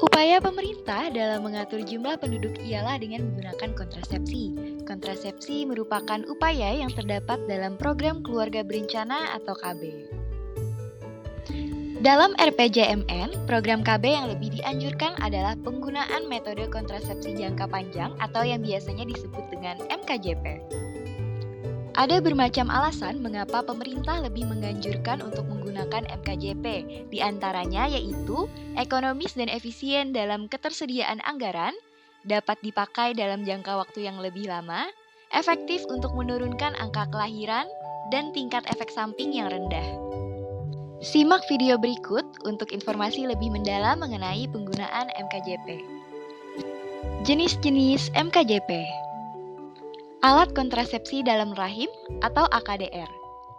Upaya pemerintah dalam mengatur jumlah penduduk ialah dengan menggunakan kontrasepsi. Kontrasepsi merupakan upaya yang terdapat dalam program keluarga berencana atau KB. Dalam RPJMN, program KB yang lebih dianjurkan adalah penggunaan metode kontrasepsi jangka panjang atau yang biasanya disebut dengan MKJP. Ada bermacam alasan mengapa pemerintah lebih menganjurkan untuk menggunakan MKJP, di antaranya yaitu ekonomis dan efisien dalam ketersediaan anggaran, dapat dipakai dalam jangka waktu yang lebih lama, efektif untuk menurunkan angka kelahiran, dan tingkat efek samping yang rendah. Simak video berikut untuk informasi lebih mendalam mengenai penggunaan MKJP. Jenis-jenis MKJP. Alat kontrasepsi dalam rahim atau AKDR,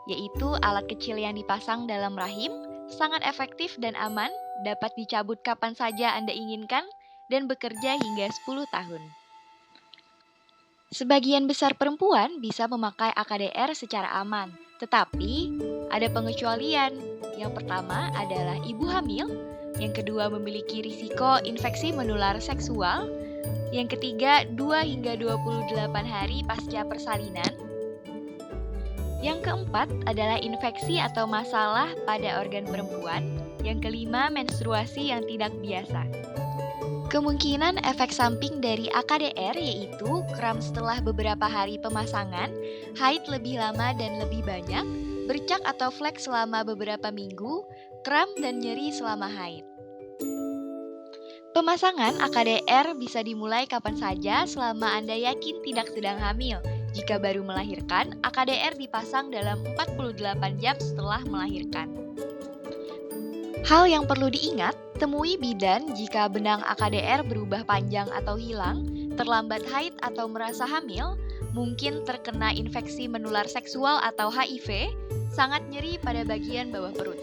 yaitu alat kecil yang dipasang dalam rahim, sangat efektif dan aman, dapat dicabut kapan saja Anda inginkan, dan bekerja hingga 10 tahun. Sebagian besar perempuan bisa memakai AKDR secara aman, tetapi ada pengecualian. Yang pertama adalah ibu hamil, yang kedua memiliki risiko infeksi menular seksual, yang ketiga 2 hingga 28 hari pasca persalinan. Yang keempat adalah infeksi atau masalah pada organ perempuan. Yang kelima menstruasi yang tidak biasa. Kemungkinan efek samping dari AKDR yaitu kram setelah beberapa hari pemasangan, haid lebih lama dan lebih banyak, bercak atau flek selama beberapa minggu, kram dan nyeri selama haid. Pemasangan AKDR bisa dimulai kapan saja selama Anda yakin tidak sedang hamil. Jika baru melahirkan, AKDR dipasang dalam 48 jam setelah melahirkan. Hal yang perlu diingat, temui bidan jika benang AKDR berubah panjang atau hilang, terlambat haid atau merasa hamil, mungkin terkena infeksi menular seksual atau HIV, sangat nyeri pada bagian bawah perut.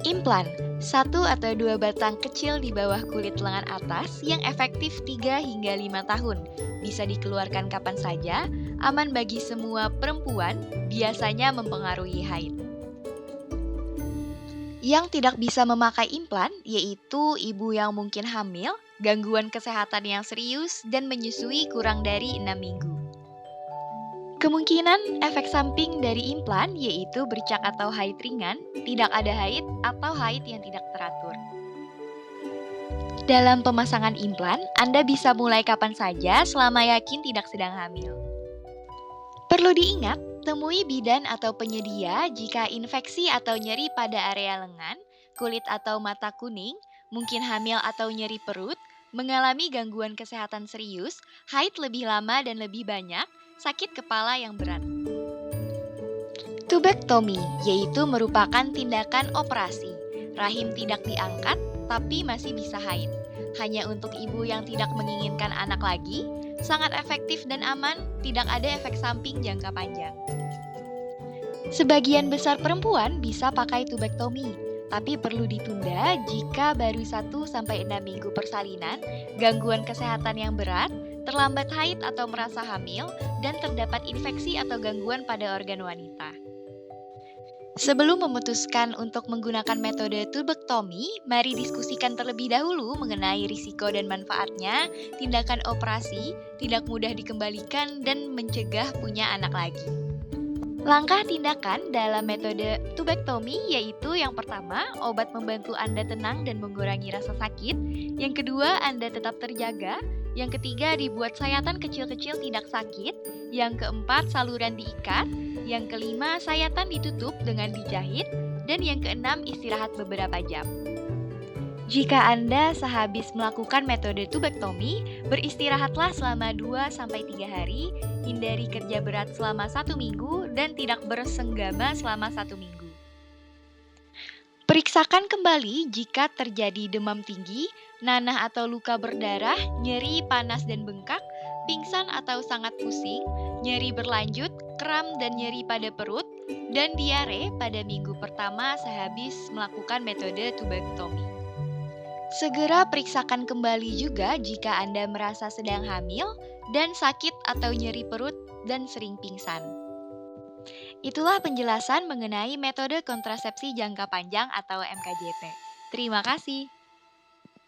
Implan, 1 atau 2 batang kecil di bawah kulit lengan atas yang efektif 3 hingga 5 tahun. Bisa dikeluarkan kapan saja, aman bagi semua perempuan, biasanya mempengaruhi haid. Yang tidak bisa memakai implan yaitu ibu yang mungkin hamil, gangguan kesehatan yang serius, dan menyusui kurang dari 6 minggu. Kemungkinan efek samping dari implan yaitu bercak atau haid ringan, tidak ada haid, atau haid yang tidak teratur. Dalam pemasangan implan, Anda bisa mulai kapan saja selama yakin tidak sedang hamil. Perlu diingat, temui bidan atau penyedia jika infeksi atau nyeri pada area lengan, kulit atau mata kuning, mungkin hamil atau nyeri perut, mengalami gangguan kesehatan serius, haid lebih lama dan lebih banyak, sakit kepala yang berat. Tubektomi, yaitu merupakan tindakan operasi. Rahim tidak diangkat, tapi masih bisa haid. Hanya untuk ibu yang tidak menginginkan anak lagi, sangat efektif dan aman, tidak ada efek samping jangka panjang. Sebagian besar perempuan bisa pakai tubektomi, tapi perlu ditunda jika baru 1-6 minggu persalinan, gangguan kesehatan yang berat, terlambat haid atau merasa hamil, dan terdapat infeksi atau gangguan pada organ wanita. Sebelum memutuskan untuk menggunakan metode tubektomi, mari diskusikan terlebih dahulu mengenai risiko dan manfaatnya, tindakan operasi, tidak mudah dikembalikan, dan mencegah punya anak lagi. Langkah tindakan dalam metode tubektomi yaitu yang pertama, obat membantu Anda tenang dan mengurangi rasa sakit. Yang kedua, Anda tetap terjaga. Yang ketiga, dibuat sayatan kecil-kecil tidak sakit. Yang keempat, saluran diikat. Yang kelima, sayatan ditutup dengan dijahit. Dan yang keenam, istirahat beberapa jam. Jika Anda sehabis melakukan metode tubektomi, beristirahatlah selama 2-3 hari, hindari kerja berat selama 1 minggu, dan tidak bersenggama selama 1 minggu. Periksakan kembali jika terjadi demam tinggi, nanah atau luka berdarah, nyeri, panas dan bengkak, pingsan atau sangat pusing, nyeri berlanjut, kram dan nyeri pada perut, dan diare pada minggu pertama sehabis melakukan metode tubektomi. Segera periksakan kembali juga jika Anda merasa sedang hamil dan sakit atau nyeri perut dan sering pingsan. Itulah penjelasan mengenai metode kontrasepsi jangka panjang atau MKJP. Terima kasih.